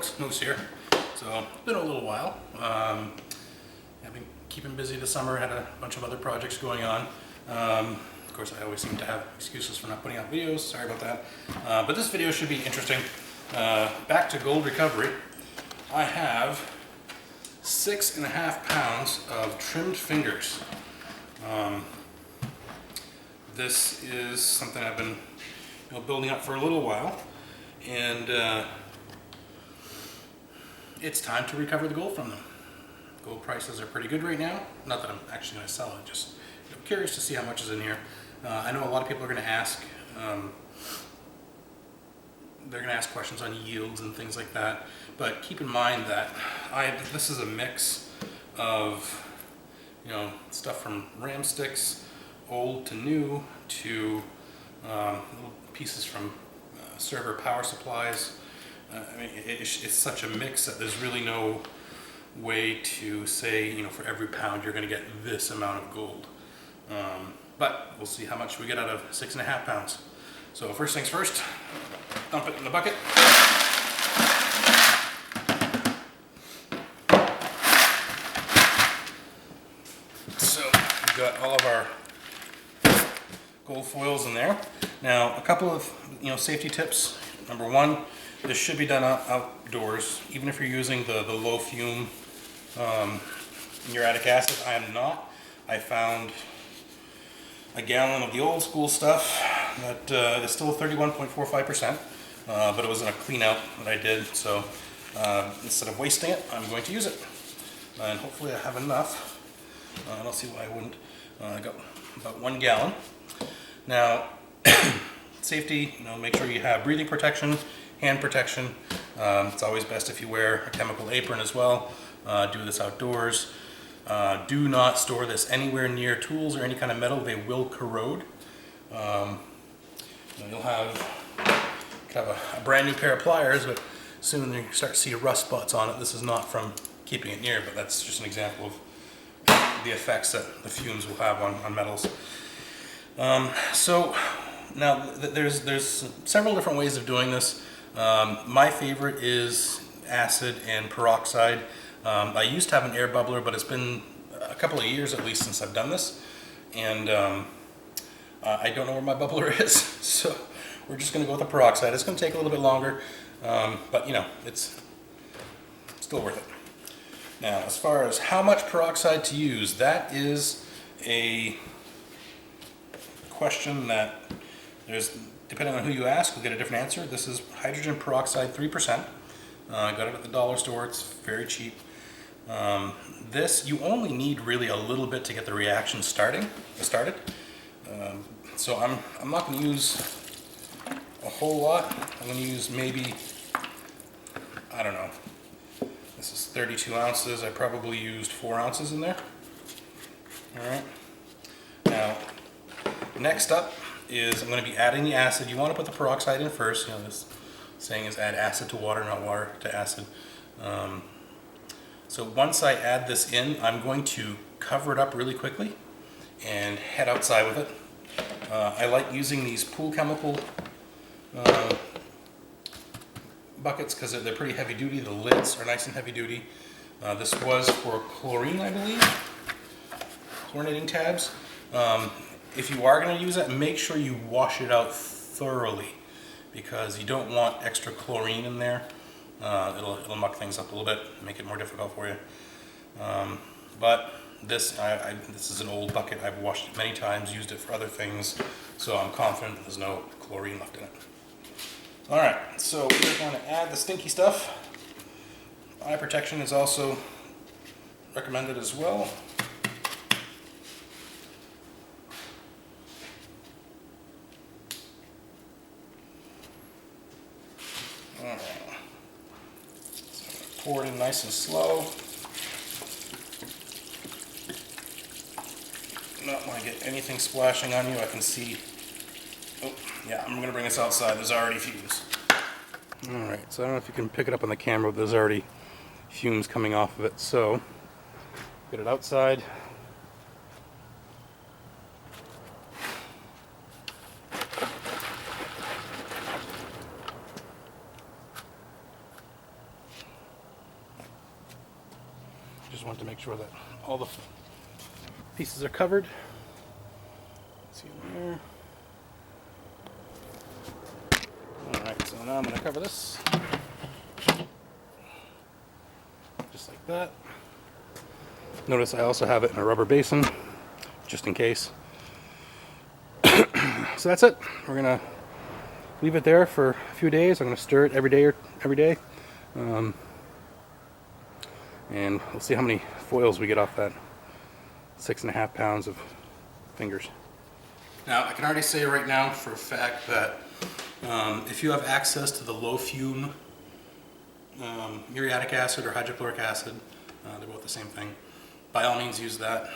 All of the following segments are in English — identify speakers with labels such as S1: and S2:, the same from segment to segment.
S1: folks, Moose here. So it's been a little while. I've been keeping busy this summer, had a bunch of other projects going on. Of course, I always seem to have excuses for not putting out videos, sorry about that. But this video should be interesting. Back to gold recovery. I have 6.5 pounds of trimmed fingers. This is something I've been building up for a little while, and it's time to recover the gold from them. Gold prices are pretty good right now. Not that I'm actually going to sell it, just curious to see how much is in here. I know a lot of people are going to ask. They're going to ask questions on yields and things like that. But keep in mind that this is a mix of stuff from ram sticks, old to new, to little pieces from server power supplies. I mean, it's such a mix that there's really no way to say, for every pound you're going to get this amount of gold. But we'll see how much we get out of 6.5 pounds. So first things first, dump it in the bucket. So we've got all of our gold foils in there. Now, a couple of safety tips. Number one, this should be done outdoors, even if you're using the low fume uric acid. I am not. I found a gallon of the old school stuff that is still 31.45%, but it was in a clean out that I did. So instead of wasting it, I'm going to use it, and hopefully I have enough. I don't see why I wouldn't. I got about 1 gallon. Now, safety, make sure you have breathing protection, hand protection. It's always best if you wear a chemical apron as well. Do this outdoors. Do not store this anywhere near tools or any kind of metal. They will corrode. You'll have a brand new pair of pliers, but soon you start to see rust spots on it. This is not from keeping it near, but that's just an example of the effects that the fumes will have on metals. So now there's several different ways of doing this. My favorite is acid and peroxide. I used to have an air bubbler, but it's been a couple of years at least since I've done this, and I don't know where my bubbler is, so we're just going to go with the peroxide. It's going to take a little bit longer, but it's still worth it. Now, as far as how much peroxide to use, that is a question that depending on who you ask, you'll get a different answer. This is hydrogen peroxide 3%. I got it at the dollar store. It's very cheap. This, you only need really a little bit to get the reaction started. So I'm not going to use a whole lot. I'm going to use maybe, I don't know, this is 32 ounces. I probably used 4 ounces in there. Alright. Now, next up is I'm going to be adding the acid. You want to put the peroxide in first. This saying is add acid to water, not water to acid. So once I add this in, I'm going to cover it up really quickly and head outside with it. I like using these pool chemical buckets because they're pretty heavy duty. The lids are nice and heavy duty. This was for chlorine, I believe. Chlorinating tabs. If you are going to use it, make sure you wash it out thoroughly, because you don't want extra chlorine in there. It'll muck things up a little bit, make it more difficult for you. But this is an old bucket. I've washed it many times, used it for other things, so I'm confident there's no chlorine left in it. Alright, so we're going to add the stinky stuff. Eye protection is also recommended as well. Alright, so pour it in nice and slow. Not want to get anything splashing on you. I can see. Oh, yeah, I'm going to bring this outside. There's already fumes. Alright, so I don't know if you can pick it up on the camera, but there's already fumes coming off of it. So, get it outside. have to make sure that all the pieces are covered. Let's see in there. Alright, so now I'm going to cover this. Just like that. Notice I also have it in a rubber basin, just in case. So that's it. We're going to leave it there for a few days. I'm going to stir it every day. And we'll see how many foils we get off that 6.5 pounds of fingers. Now, I can already say right now for a fact that if you have access to the low fume muriatic acid or hydrochloric acid, they're both the same thing, by all means use that.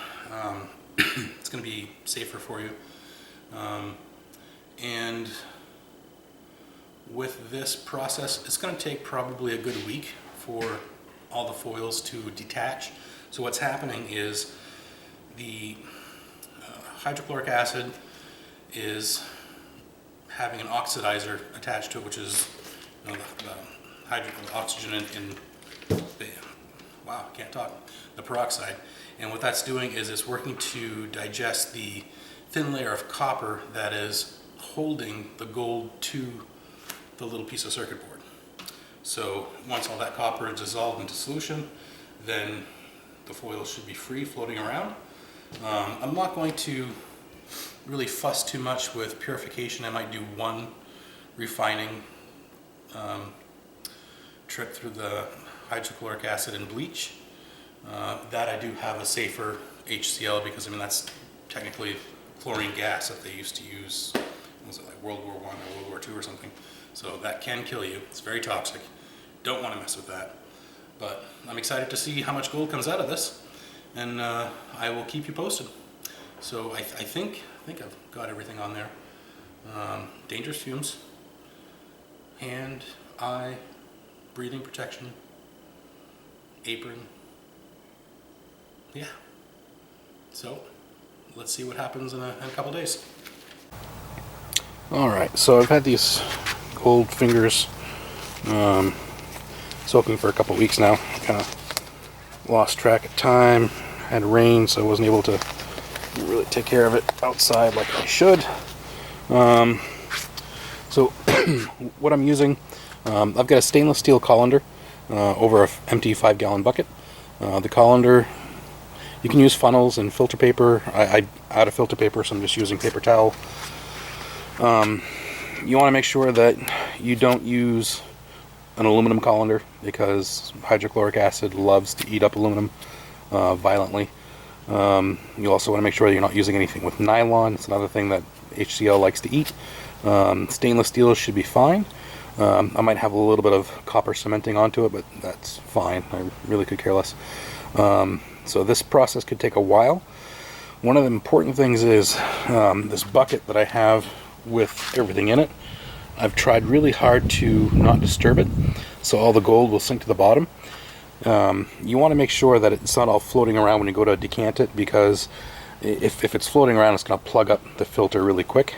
S1: It's going to be safer for you. And with this process, it's going to take probably a good week for all the foils to detach. So what's happening is the hydrochloric acid is having an oxidizer attached to it, which is the oxygen in the, wow, I can't talk, the peroxide. And what that's doing is it's working to digest the thin layer of copper that is holding the gold to the little piece of circuit board. So once all that copper is dissolved into solution, then the foil should be free floating around. I'm not going to really fuss too much with purification. I might do one refining trip through the hydrochloric acid and bleach. That I do have a safer HCl, because I mean that's technically chlorine gas that they used to use. Was it like World War I or World War II or something? So that can kill you. It's very toxic. Don't want to mess with that. But I'm excited to see how much gold comes out of this, and I will keep you posted. So I think I've got everything on there. Dangerous fumes, hand, eye, breathing protection, apron. Yeah. So let's see what happens in a couple days. Alright, so I've had these gold fingers soaking for a couple weeks now. Kind of lost track of time. Had rain, so I wasn't able to really take care of it outside like I should. So what I'm using, I've got a stainless steel colander over an empty 5-gallon bucket. The colander, you can use funnels and filter paper. I out of filter paper, so I'm just using paper towel. You want to make sure that you don't use an aluminum colander, because hydrochloric acid loves to eat up aluminum violently. You also want to make sure that you're not using anything with nylon. It's another thing that HCl likes to eat. Stainless steel should be fine. I might have a little bit of copper cementing onto it, but that's fine. I really could care less. So this process could take a while. One of the important things is this bucket that I have with everything in it. I've tried really hard to not disturb it, so all the gold will sink to the bottom. You want to make sure that it's not all floating around when you go to decant it, because if it's floating around, it's going to plug up the filter really quick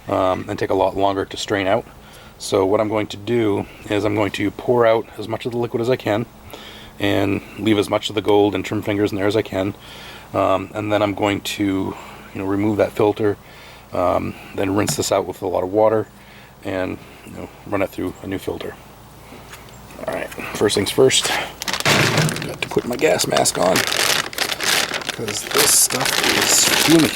S1: and take a lot longer to strain out. So what I'm going to do is I'm going to pour out as much of the liquid as I can and leave as much of the gold and trim fingers in there as I can, and then I'm going to remove that filter, then rinse this out with a lot of water and run it through a new filter. Alright, first things first, got to put my gas mask on, because this stuff is fuming.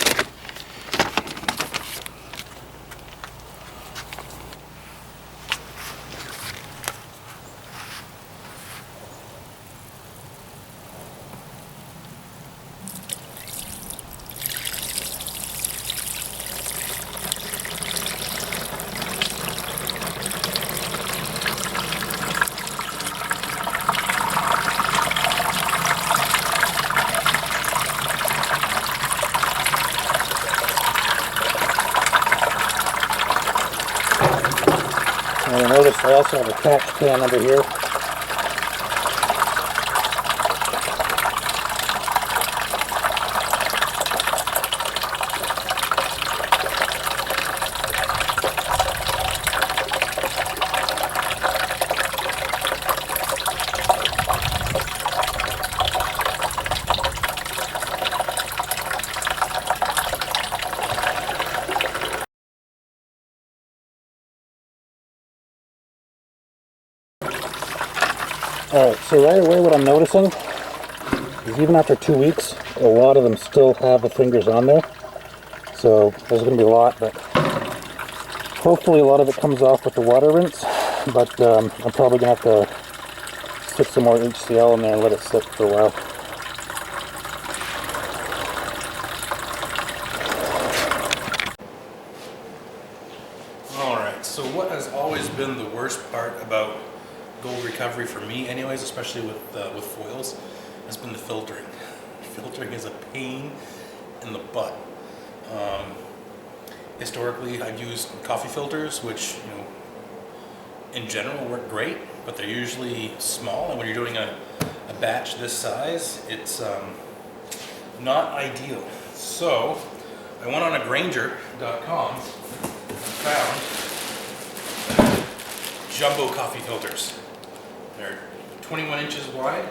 S1: And notice I also have a catch can under here.
S2: Alright, so right away what I'm noticing is even after 2 weeks, a lot of them still have the fingers on there. So there's going to be a lot, but hopefully a lot of it comes off with the water rinse. But I'm probably going to have to stick some more HCl in there and let it sit for a while.
S1: Alright, so what has always been the worst part about gold recovery for me anyways, especially with foils, has been the filtering. Filtering is a pain in the butt. Historically, I've used coffee filters, which, you know, in general work great, but they're usually small, and when you're doing a batch this size, it's not ideal. So I went on a Granger.com and found jumbo coffee filters. They're 21 inches wide,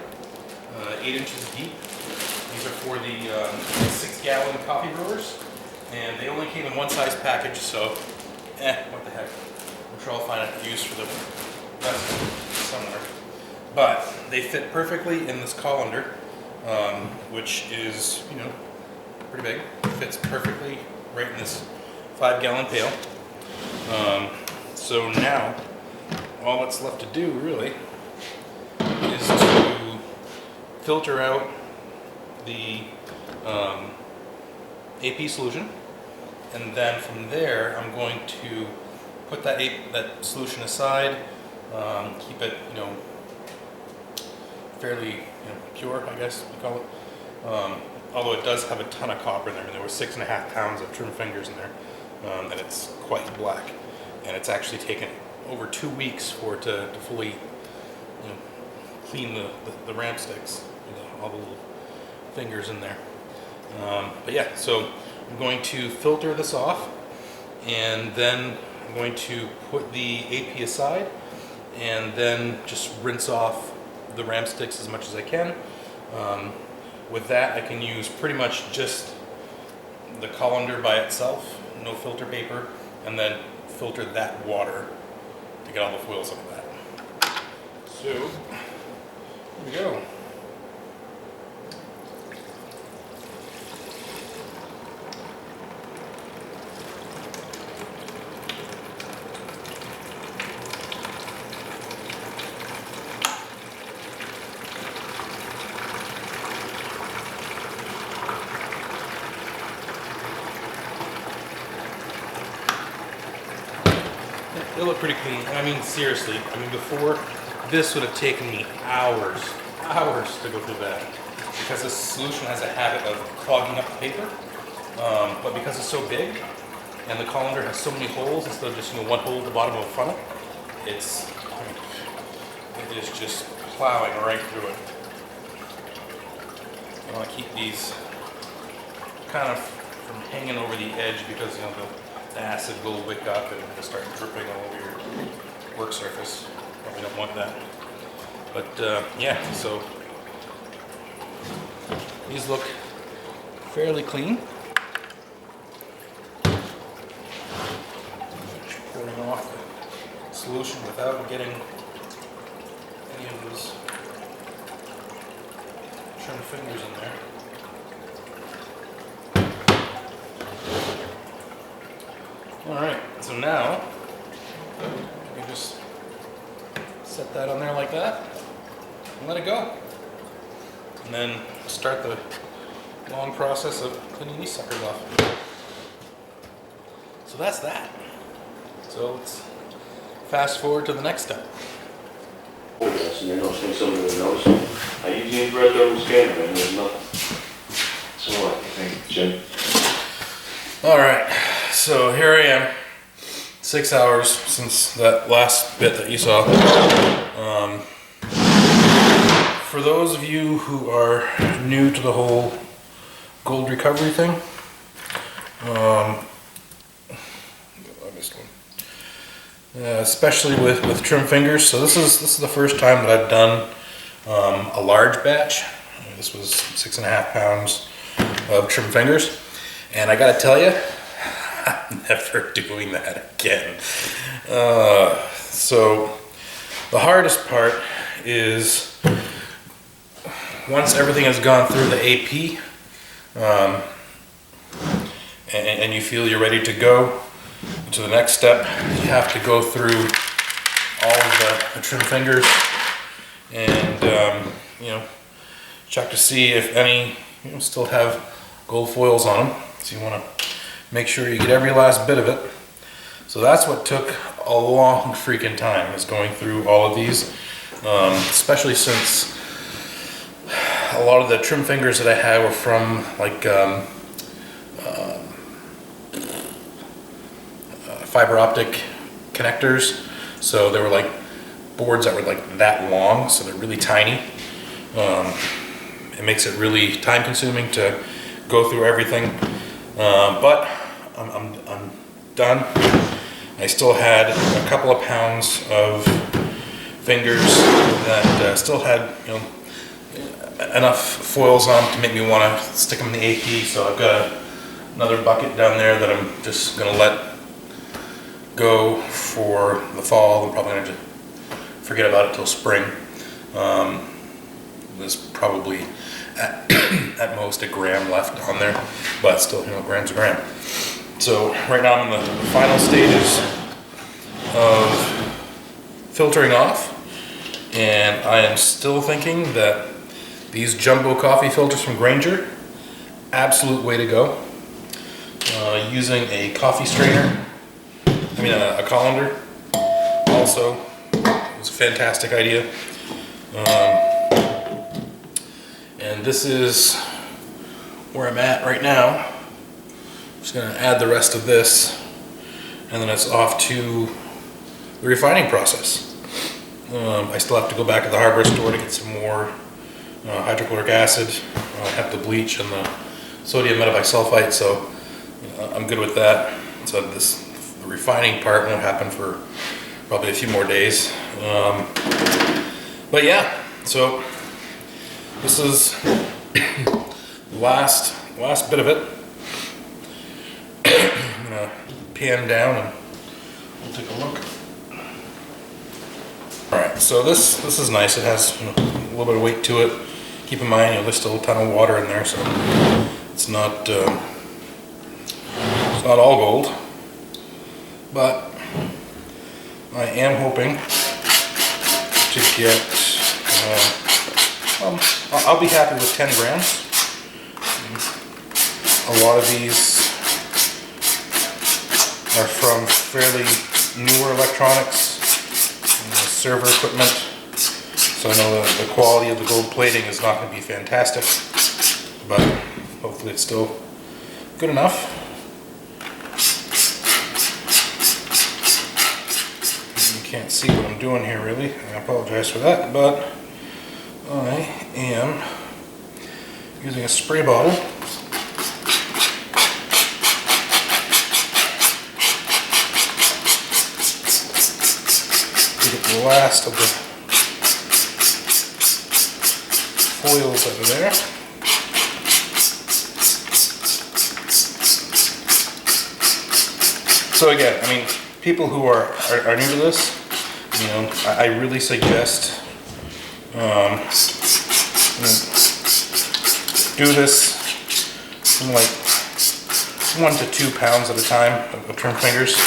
S1: 8 inches deep. These are for the 6-gallon coffee brewers, and they only came in one size package, so what the heck. I'm sure I'll find a use for the rest somewhere. But they fit perfectly in this colander, which is, you know, pretty big. Fits perfectly right in this 5-gallon pail. So now, all that's left to do really is to filter out the AP solution, and then from there I'm going to put that solution aside, keep it, you know, fairly, you know, pure, I guess we call it. Although it does have a ton of copper in there. I mean, there were 6.5 pounds of trim fingers in there, and it's quite black. And it's actually taken over 2 weeks for it to fully, you know, clean the ramp sticks, you know, all the little fingers in there. But yeah, so I'm going to filter this off, and then I'm going to put the AP aside, and then just rinse off the ramp sticks as much as I can. With that, I can use pretty much just the colander by itself, no filter paper, and then filter that water to get all the foils out of that. So, here we go. They look pretty clean. I mean, seriously. I mean, before, this would have taken me hours to go through that, because this solution has a habit of clogging up the paper. But because it's so big, and the colander has so many holes instead of just, you know, one hole at the bottom of a funnel, it is just plowing right through it. I want to keep these kind of from hanging over the edge, because, you know, the acid will wick up and just start dripping all over your work surface. Probably don't want that. But yeah, so these look fairly clean. Just pouring off the solution without getting any of those trim fingers in there. Alright, so now you can just set that on there like that and let it go. And then start the long process of cleaning these suckers off. So that's that. So let's fast forward to the next step.
S3: Yes, and then I'll think somebody would notice. I use the infrared thermal scanner and there's nothing. So what do you think, Jim?
S1: Alright, so here I am, 6 hours since that last bit that you saw. For those of you who are new to the whole gold recovery thing, I missed one. Especially with trim fingers. So this is the first time that I've done a large batch. This was 6.5 pounds of trim fingers, and I gotta tell you, I'm never doing that again. So the hardest part is once everything has gone through the AP, and you feel you're ready to go to the next step, you have to go through all of the trim fingers and check to see if any still have gold foils on them. So you want to make sure you get every last bit of it. So that's what took a long freaking time, is going through all of these, especially since a lot of the trim fingers that I had were from like fiber optic connectors. So they were like boards that were like that long, so they're really tiny. It makes it really time consuming to go through everything, but I'm done. I still had a couple of pounds of fingers that still had enough foils on to make me want to stick them in the AP. So I've got another bucket down there that I'm just going to let go for the fall. I'm probably going to forget about it till spring. There's probably at most a gram left on there, but still, gram's a gram. So right now I'm in the final stages of filtering off, and I am still thinking that these jumbo coffee filters from Granger, absolute way to go. Using a coffee strainer, a colander, also was a fantastic idea. And this is where I'm at right now. I'm just going to add the rest of this, and then it's off to the refining process. I still have to go back to the hardware store to get some more hydrochloric acid. I have the bleach and the sodium metabisulfite, so I'm good with that. So the refining part won't happen for probably a few more days. But yeah, so this is the last bit of it. I'm gonna pan down and we'll take a look. All right, so this is nice. It has a little bit of weight to it. Keep in mind, there's still a ton of water in there, so it's not all gold. But I am hoping to get. I'll be happy with 10 grams. A lot of these are from fairly newer electronics, server equipment, so I know the quality of the gold plating is not going to be fantastic, but hopefully it's still good enough. You can't see what I'm doing here really, I apologize for that, but I am using a spray bottle to get the last of the foils that are there. So again, people who are new to this, I really suggest do this in like 1 to 2 pounds at a time of trim fingers.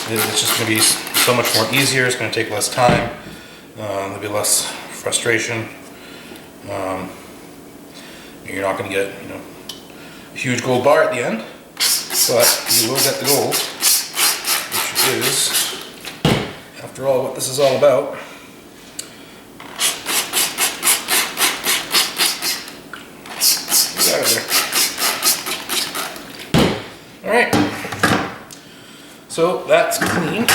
S1: It's just going to be so much more easier. It's going to take less time. There'll be less frustration. You're not going to get a huge gold bar at the end, but you will get the gold, which is, after all, what this is all about. Get out of there. Alright, so that's clean.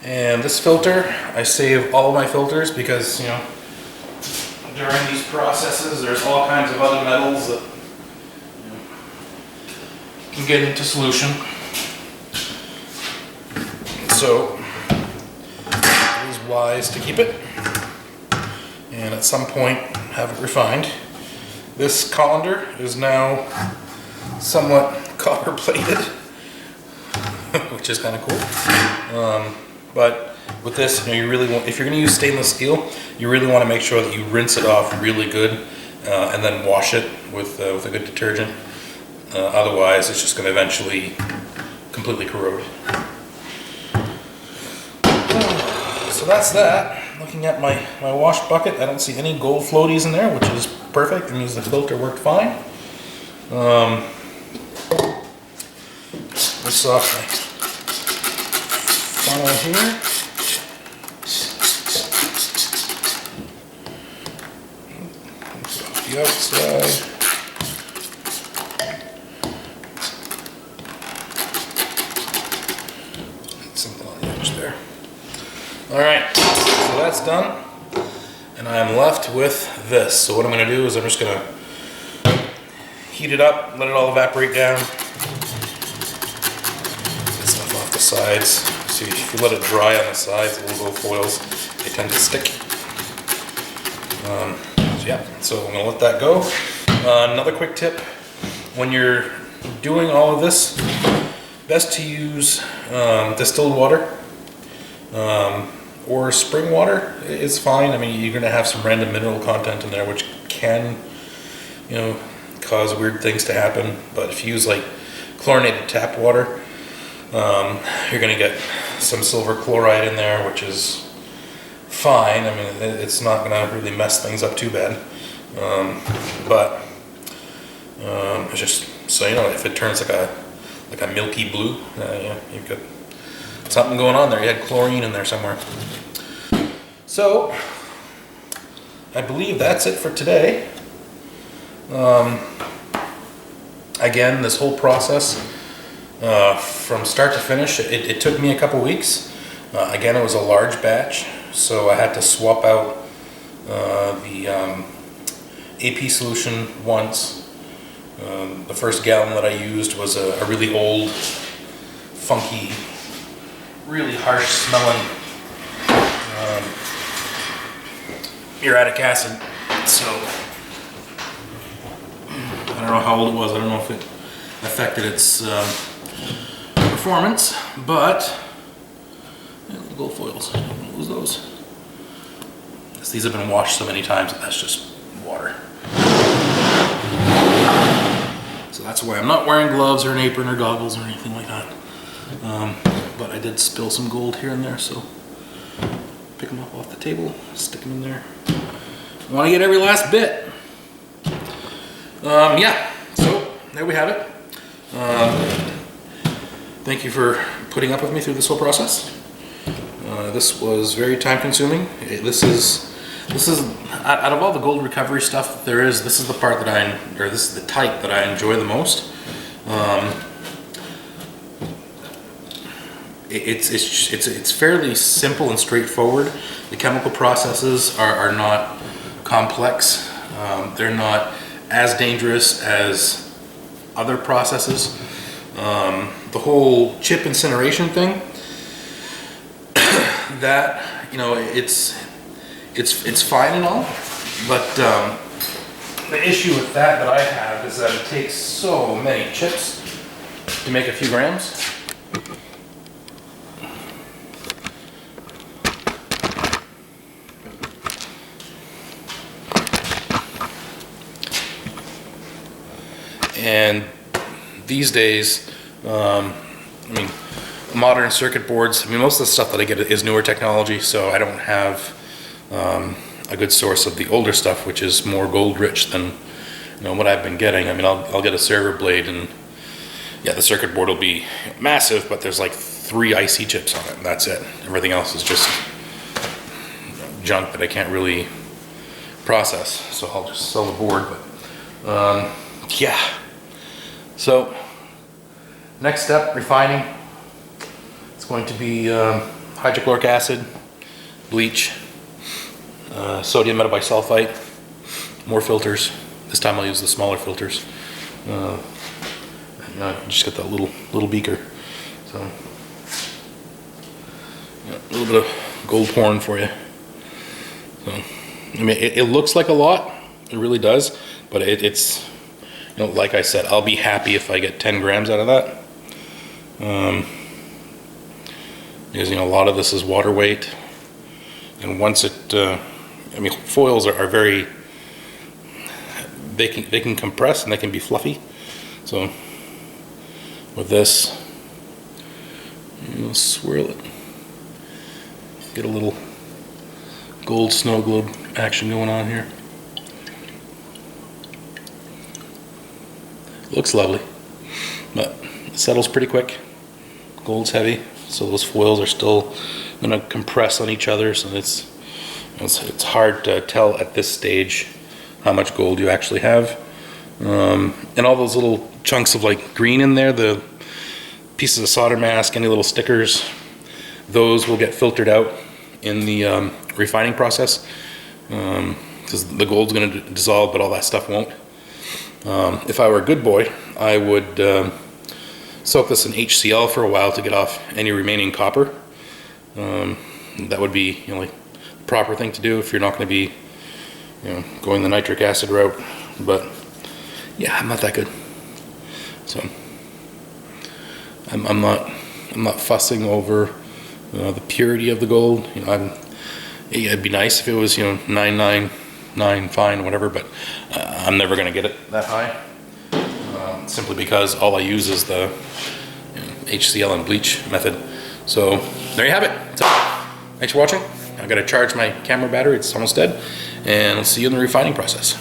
S1: And this filter, I save all of my filters because, during these processes there's all kinds of other metals that can get into solution. So it is wise to keep it and at some point have it refined. This colander is now somewhat copper plated, which is kind of cool. But with this, you know, you really want, if you're going to use stainless steel, you really want to make sure that you rinse it off really good and then wash it with a good detergent. Otherwise, it's just going to eventually completely corrode. So that's that. Looking at my wash bucket, I don't see any gold floaties in there, which is perfect. It means the filter worked fine. This off my funnel here. Off the outside. Something on the edge there. All right, so that's done, and I'm left with this. So what I'm going to do is I'm just going to heat it up, let it all evaporate down. Get stuff off the sides. See, if you let it dry on the sides, the little gold foils, they tend to stick. So yeah, so I'm going to let that go. Another quick tip, when you're doing all of this, best to use distilled water. Or spring water is fine. I mean, you're going to have some random mineral content in there, which can, you know, cause weird things to happen. But if you use like chlorinated tap water, you're going to get some silver chloride in there, which is fine. I mean, it's not going to really mess things up too bad. But it's just so you know, if it turns like a milky blue, yeah, you've got something going on there. You had chlorine in there somewhere. So, I believe that's it for today. Again, this whole process, from start to finish, it took me a couple weeks. Again, it was a large batch, so I had to swap out the AP solution once. The first gallon that I used was a really old, funky, really harsh smelling uric acid. So I don't know how old it was. I don't know if it affected its performance, but yeah, gold foils, don't lose those. These have been washed so many times that that's just water. So that's why I'm not wearing gloves or an apron or goggles or anything like that. But I did spill some gold here and there, so pick them up off the table, stick them in there. I want to get every last bit. Yeah, so there we have it. Thank you for putting up with me through this whole process. This was very time consuming. This is out of all the gold recovery stuff there is, this is the part that this is the type that I enjoy the most. It's fairly simple and straightforward. The chemical processes are not complex. They're not as dangerous as other processes. The whole chip incineration thing, that, you know, it's fine and all, but the issue with that I have is that it takes so many chips to make a few grams. And these days, I mean, modern circuit boards, I mean, most of the stuff that I get is newer technology, so I don't have a good source of the older stuff, which is more gold rich than, you know, what I've been getting. I mean, I'll get a server blade, and yeah, the circuit board will be massive, but there's like 3 IC chips on it, and that's it. Everything else is just junk that I can't really process, so I'll just sell the board. But yeah. So, next step, refining. It's going to be hydrochloric acid, bleach, sodium metabisulfite, more filters. This time I'll use the smaller filters. Just got that little beaker. So, yeah, a little bit of gold porn for you. So, I mean, it looks like a lot. It really does, but it's. You know, like I said, I'll be happy if I get 10 grams out of that. Using a lot of this is water weight, and once it, I mean, foils are very, they can compress and they can be fluffy. So with this, swirl it, get a little gold snow globe action going on here. Looks lovely, but it settles pretty quick. Gold's heavy, so those foils are still going to compress on each other, so it's hard to tell at this stage how much gold you actually have. And all those little chunks of like green in there, the pieces of solder mask, any little stickers, those will get filtered out in the refining process, because the gold's going to dissolve, but all that stuff won't. If I were a good boy, I would soak this in HCl for a while to get off any remaining copper. That would be, like, the proper thing to do if you're not going to be, going the nitric acid route. But yeah, I'm not that good. So I'm not fussing over the purity of the gold. It'd be nice if it was 999 fine, whatever, but I'm never going to get it that high, simply because all I use is the HCl and bleach method. So there you have it. So, thanks for watching. I got to charge my camera battery, it's almost dead, and I'll see you in the refining process.